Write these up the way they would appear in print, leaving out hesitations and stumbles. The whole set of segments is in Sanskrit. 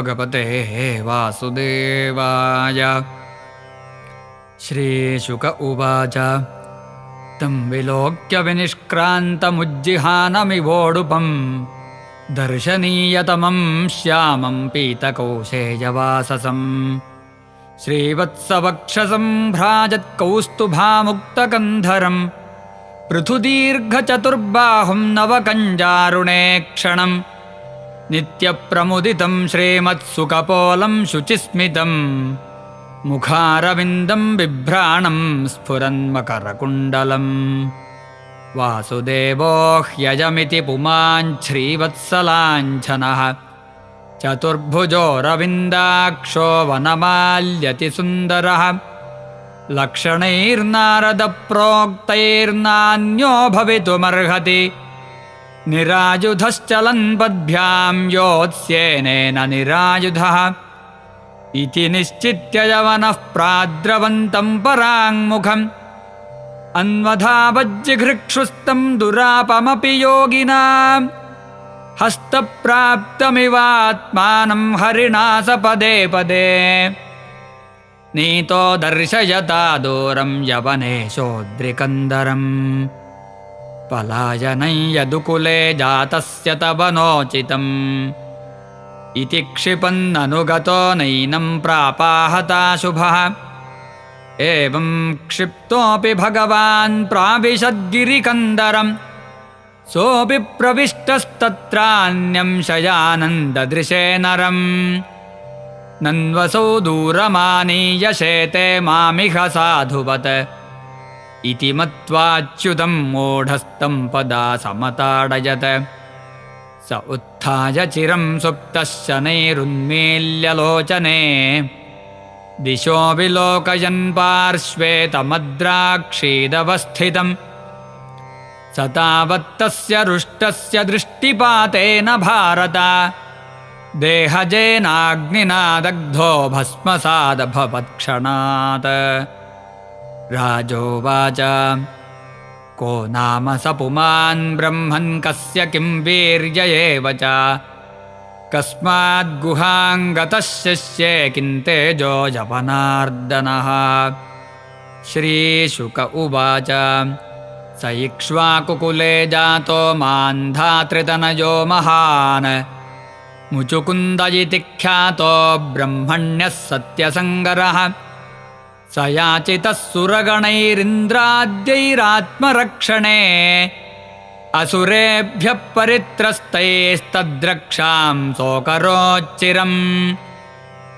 भगवते वासुदेवाय। श्रीशुक उवाच तं विलोक्य विनिष्क्रान्तमुज्जिहानमिवोडुपं दर्शनीयतमं श्यामं पीतकौशेयवाससं श्रीवत्सवक्षसं भ्राजत्कौस्तुभामुक्तकन्धरं पृथुदीर्घचतुर्बाहुं नवकञ्जारुणेक्षणं नित्यप्रमुदितं श्रीमत्सुकपोलं शुचिस्मितं मुखारविन्दं बिभ्राणं स्फुरन्मकरकुण्डलम् वासुदेवो ह्यजमिति पुमान् श्रीवत्सलाञ्छनः चतुर्भुजोरविन्दाक्षो वनमाल्यति सुन्दरः लक्षणैर्नारदप्रोक्तैर्नान्यो भवितुमर्हति निरायुधश्चलन् पद्भ्यां योत्स्येनेन निरायुधः इति निश्चित्य यवनः प्राद्रवन्तं पराङ्मुखम् अन्वधावज्जिघृक्षुस्तं दुरापमपि योगिना हस्तप्राप्तमिवात्मानं हरिणा स पदे पदे नीतो दर्शयता दूरं यवनेशोद्रिकन्दरम् पलायनं यदुकुले जातस्य तव नोचितम् इति क्षिपन्ननुगतो नैनं प्रापाहताशुभः एवं क्षिप्तोऽपि भगवान् प्राविशद्गिरिकन्दरं सोऽपि प्रविष्टस्तत्रान्यं शयानन्ददृशे नरम् नन्वसौ दूरमानीय शेते मामिह साधुवत् इति मत्वाच्युतं मूढस्तं पदा समताडयत् स उत्थाय चिरं सुप्तः शनैरुन्मील्यलोचने दिशो विलोकयन् पार्श्वे तमद्राक्षीदवस्थितम् स तावत्तस्य रुष्टस्य दृष्टिपातेन भारत देहजेनाग्निना दग्धो भस्मसादभवत्क्षणात् राजोवाच को नाम स पुमान् ब्रह्मन् कस्य किं वीर्य एव च कस्माद्गुहाङ्गतः शिष्ये किं तेजो जपनार्दनः श्रीशुक उवाच स इक्ष्वाकुकुले जातो मान्धातृतनयो महान् मुचुकुन्द इति ख्यातो ब्रह्मण्यः सत्यसङ्गरः स याचितः सुरगणैरिन्द्राद्यैरात्मरक्षणे असुरेभ्यः परित्रस्तैस्तद्रक्षां सोऽकरोच्चिरम्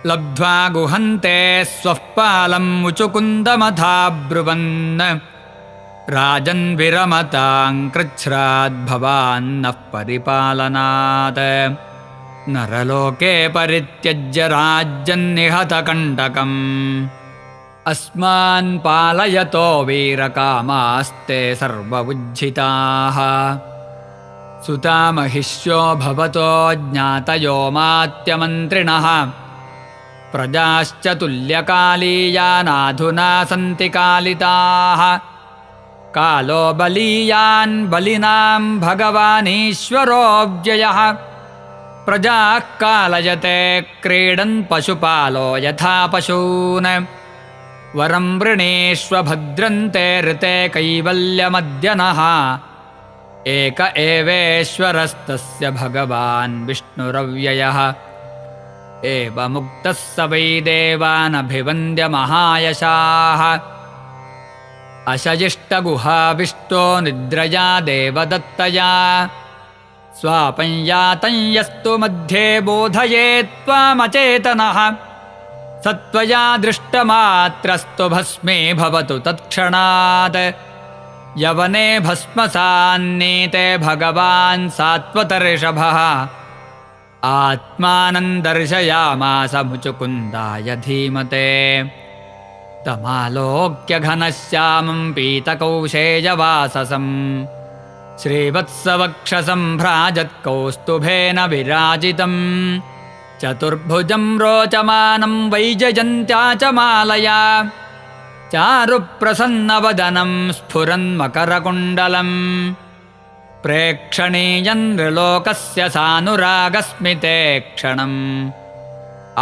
लब्ध्वा गुहन्ते स्वः पालं मुचुकुन्दमथाब्रुवन् राजन् विरमतां कृच्छ्राद्भवान्नः परिपालनात् नरलोके परित्यज्य राज्यन्निहतकण्टकम् अस्मान् पालयतो वीरकामास्ते सर्वउज्झिताः सुतामहिष्यो भवतो ज्ञातयो मात्यमन्त्रिणः प्रजाश्च तुल्यकालीयानाधुना सन्ति कालिताः कालो बलीयान् बलिनां भगवानीश्वरोऽव्ययः प्रजाः कालयते क्रीडन् पशुपालो यथा पशून् वरं वृणीष्व भद्रन्ते ऋते कैवल्यमद्य नः एक एवेश्वरस्तस्य भगवान् विष्णुरव्ययः एवमुक्तः स वै देवानभिवन्द्य महायशाः अशयिष्टगुहाविष्टो निद्रया देवदत्तया स्वापं यातं यस्तु मध्ये बोधयेत्त्वामचेतनः सत्त्वया दृष्टमात्रस्तु भस्मे भवतु तत्क्षणात् यवने भस्मसान्नीते भगवान् सात्वतर्षभः आत्मानं दर्शयामास मुचुकुन्दाय धीमते तमालोक्य घनश्यामं पीतकौशेयवाससं श्रीवत्सवक्षसं भ्राजत्कौस्तुभेन विराजितम् चतुर्भुजं रोचमानं वैजयन्त्या च मालया चारुप्रसन्नवदनं स्फुरन्मकरकुण्डलम् प्रेक्षणीयं नृलोकस्य सानुरागस्मिते क्षणम्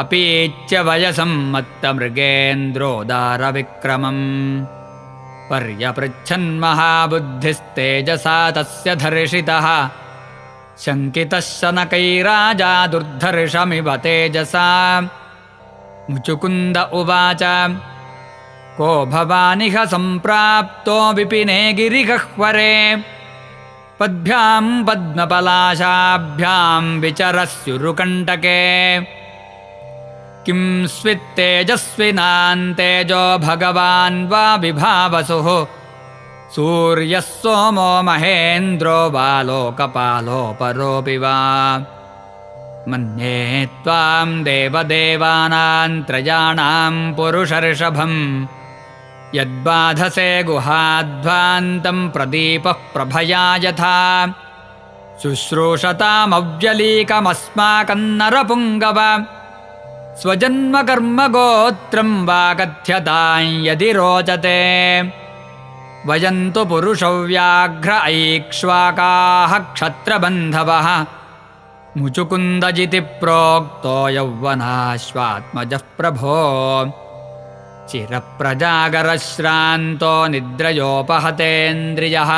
अपीच्य वयसं मत्तमृगेन्द्रोदारविक्रमम् पर्यपृच्छन्महाबुद्धिस्तेजसा तस्य धर्षितः शङ्कितः शनकैराजा दुर्धर्षमिव तेजसा मुचुकुन्द उवाच को भवानिह सम्प्राप्तो विपिने गिरिगह्वरे पद्भ्यां पद्मपलाशाभ्यां विचरस्युरुकण्टके किं स्वित्तेजस्विनान् तेजो भगवान् वा विभावसुः सूर्यः सोमो महेन्द्रो वा लोकपालोपरोऽपि वा मन्ये त्वां देवदेवानां त्रयाणां पुरुषर्षभम् यद्बाधसे गुहाध्वान्तं प्रदीपः प्रभया यथा शुश्रूषतामव्यलीकमस्माकन्नरपुङ्गव स्वजन्मकर्मगोत्रं वा कथ्यतां यदि रोचते वयं तु पुरुषव्याघ्र ऐक्ष्वाकाः क्षत्रबन्धवः मुचुकुन्दजिति प्रोक्तो यौवनाश्वात्मजः प्रभो चिरप्रजागरश्रान्तो निद्रयोपहतेन्द्रियः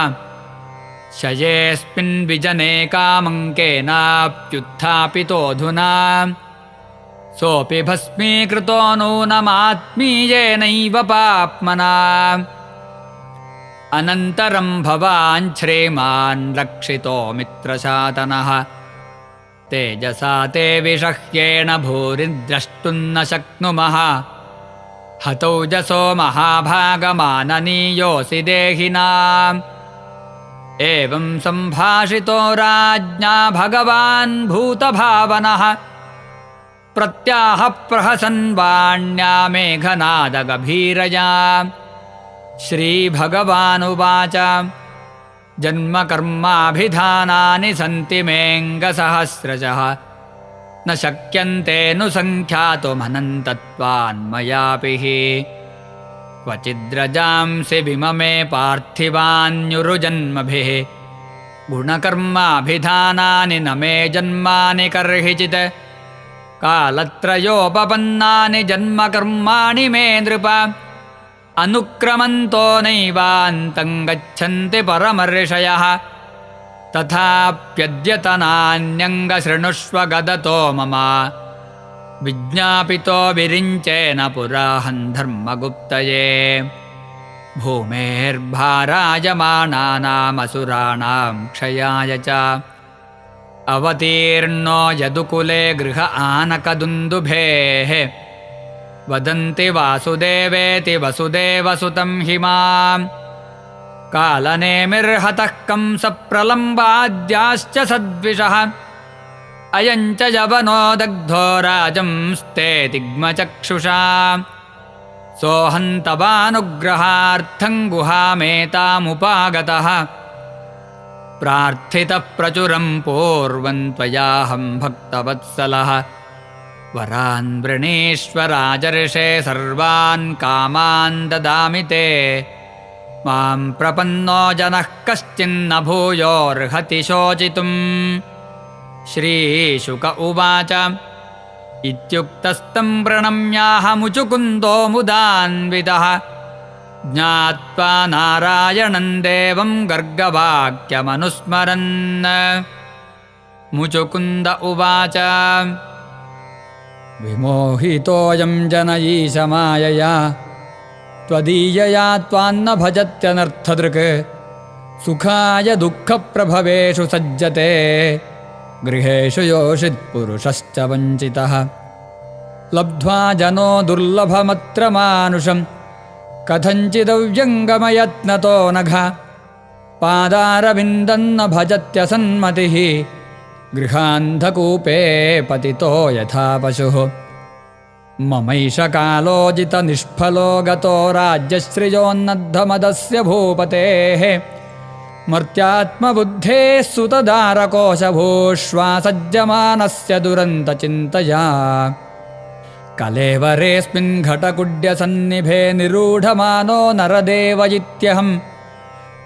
शयेऽस्मिन् विजने कामङ्केनाप्युत्थापितोऽधुना सोऽपि भस्मीकृतो नूनमात्मीयेनैव पाप्मना अनन्तरं भवान् श्रीमान् रक्षितो मित्रशातनः तेजसा ते विषह्येण भूरि द्रष्टुं न शक्नुमः हतौजसो महाभागमाननीयोऽसि देहिनाम् एवं सम्भाषितो राज्ञा भगवान् भूतभावनः प्रत्याह प्रहसन् वाण्या मेघनादगभीरया श्रीभगवानुवाच जन्मकर्माभिधानानि सन्ति मेऽङ्गसहस्रशः न शक्यन्तेऽनुसङ्ख्यातुमनन्तत्वान्मयापि हि क्वचिद्रजांसि विममे पार्थिवान्युरुजन्मभिः गुणकर्माभिधानानि न मे जन्मानि कर्हिचित् कालत्रयोपपन्नानि जन्मकर्माणि मे नृप अनुक्रमन्तो नैवान्तं गच्छन्ति परमर्षयः तथाप्यद्यतनान्यङ्गशृणुष्व गदतो मम विज्ञापितो विरिञ्चेन पुराहं धर्मगुप्तये भूमेर्भारायमाणानामसुराणां क्षयाय च अवतीर्णो यदुकुले गृह आनकदुन्दुभेः वदन्ति वासुदेवेति वसुदेवसुतं हि मां कालनेमिर्हतः कंसप्रलम्बाद्याश्च सद्विषः अयं च यवनो दग्धो राजंस्ते तिग्मचक्षुषा सोऽहं तवानुग्रहार्थं गुहामेतामुपागतः प्रार्थितः प्रचुरं पूर्वं त्वयाहं भक्तवत्सलः वरान् वृणीष्व राजर्षे सर्वान् कामान् ददामि ते मां प्रपन्नो जनः कश्चिन्न भूयोर्हति शोचितुम् श्रीशुक उवाच इत्युक्तस्तं प्रणम्याह मुचुकुन्दो मुदान्वितः ज्ञात्वा नारायणं देवं गर्गवाक्यमनुस्मरन् मुचुकुन्द उवाच विमोहितोऽयं जनईशमायया त्वदीयया त्वान्न भजत्यनर्थदृक् सुखाय दुःखप्रभवेषु सज्जते गृहेषु योषित्पुरुषश्च वञ्चितः लब्ध्वा जनो दुर्लभमत्र मानुषं कथञ्चिदव्यङ्गमयत्नतो नघ पादारविन्दन्न भजत्यसन्मतिः गृहान्धकूपे पतितो यथा पशुः ममैष कालोजितनिष्फलो गतो राज्यश्रियोन्नद्धमदस्य भूपतेः मर्त्यात्मबुद्धेः सुतदारकोशभूष्वासज्जमानस्य दुरन्तचिन्तया कलेवरेऽस्मिन् घटकुड्यसन्निभे निरूढमानो नरदेवजित्यहं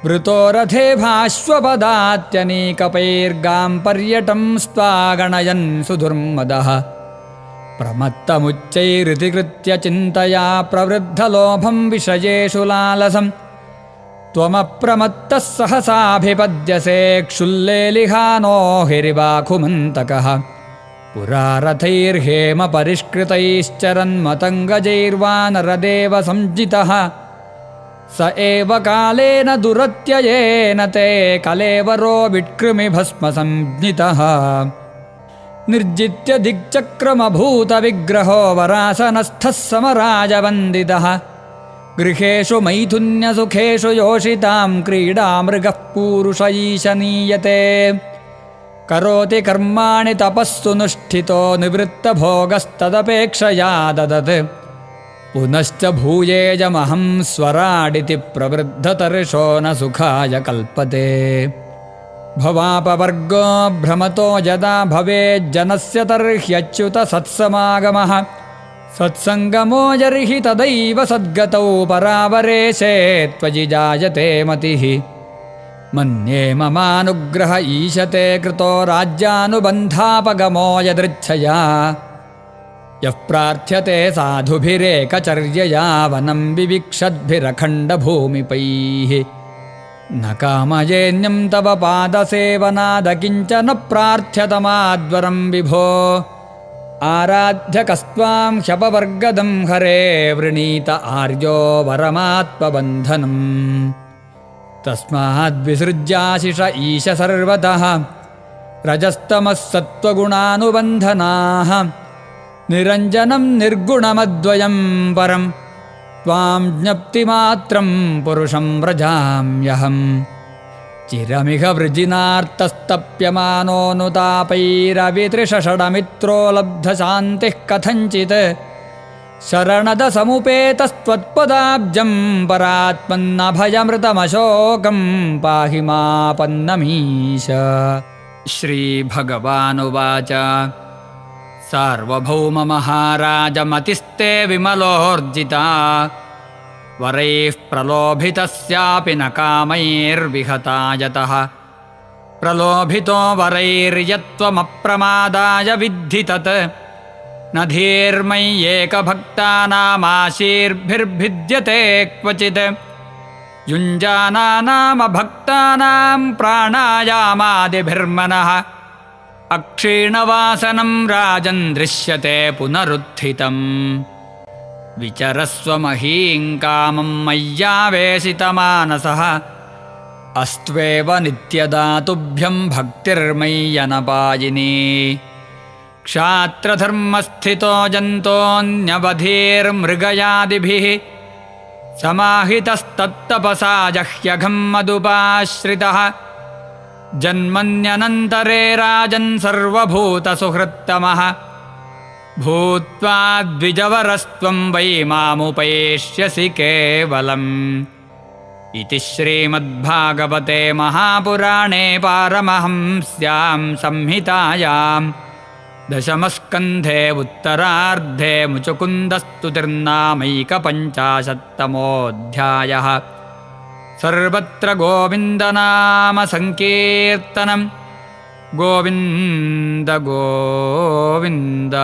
वृतो रथे भाश्वपदात्यनीकपैर्गां पर्यटं स्त्वागणयन् सुदुर्मदः प्रमत्तमुच्चैरितिकृत्य चिन्तया प्रवृद्धलोभं विषयेषु लालसं त्वमप्रमत्तः सहसाभिपद्यसे क्षुल्लेलिहानो हिरिवाखुमन्तकः पुरा रथैर्हेम परिष्कृतैश्चरन्मतङ्गजैर्वानरदेव संजितः स एव कालेन दुरत्ययेन ते कलेवरो विट्कृमिभस्मसंज्ञितः निर्जित्य दिक्चक्रमभूतविग्रहो वरासनस्थः समराजवन्दितः गृहेषु मैथुन्यसुखेषु योषितां क्रीडामृगः पूरुष ईशनीयते करोति कर्माणि तपस्सु नुष्ठितो निवृत्तभोगस्तदपेक्षया ददत् पुनश्च भूयेजमहं स्वराडिति प्रवृद्धतर्षो न सुखाय कल्पते भवापवर्गो भ्रमतो यदा भवेज्जनस्य तर्ह्यच्युत सत्समागमः सत्सङ्गमो जर्हि तदैव सद्गतौ परावरेशे त्वयि जायते मतिः मन्ये ममानुग्रह ईशते कृतो राज्यानुबन्धापगमो यदृच्छया यः प्रार्थ्यते साधुभिरेकचर्यया वनं विविक्षद्भिरखण्डभूमिपैः न कामयेन्यं तव पादसेवनादकिञ्चन प्रार्थ्यतमाद्वरं विभो आराध्य कस्त्वां ह्यपवर्गदं हरे वृणीत आर्यो वरमात्मबन्धनम् तस्माद्विसृज्याशिष ईश सर्वतः रजस्तमः सत्त्वगुणानुबन्धनाः निरञ्जनं निर्गुणमद्वयं परं त्वां ज्ञप्तिमात्रं पुरुषं व्रजाम्यहम् चिरमिह वृजिनार्तस्तप्यमानोऽनुतापैरवितृषषडमित्रो लब्धशान्तिः कथञ्चित् शरणदसमुपेतस्त्वत्पदाब्जं परात्मन्नभयमृतमशोकं पाहि मापन्नमीश। श्रीभगवानुवाच सार्वभौममहाराजमतिस्ते विमलोर्जिता वरैः प्रलोभितस्यापि न कामैर्विहता यतः प्रलोभितो वरैर्यत्वमप्रमादाय विद्धि तत् न धीर्मय्येकभक्तानामाशीर्भिर्भिद्यते क्वचित् युञ्जानानाम भक्तानां प्राणायामादिभिर्मनः अक्षीणवासनं राजन् दृश्यते पुनरुत्थितम् विचरस्व महीं कामं मय्यावेशितमानसः अस्त्वेव नित्यदा तुभ्यं भक्तिर्मय्यनपायिनी क्षात्रधर्मस्थितो जन्तोऽन्यवधीर्मृगयादिभिः समाहितस्तत्तपसा जह्यघं मदुपाश्रितः जन्मन्यनन्तरे राजन् सर्वभूतसुहृत्तमः भूत्वा द्विजवरस्त्वं वै मामुपैष्यसि केवलम् इति श्रीमद्भागवते महापुराणे पारमहंस्यां संहितायां दशमस्कन्धे उत्तरार्धे मुचुकुन्दस्तुतिर्नामैकपञ्चाशत्तमोऽध्यायः। सर्वत्र गोविन्दनामसङ्कीर्तनं गोविन्द गोविन्द।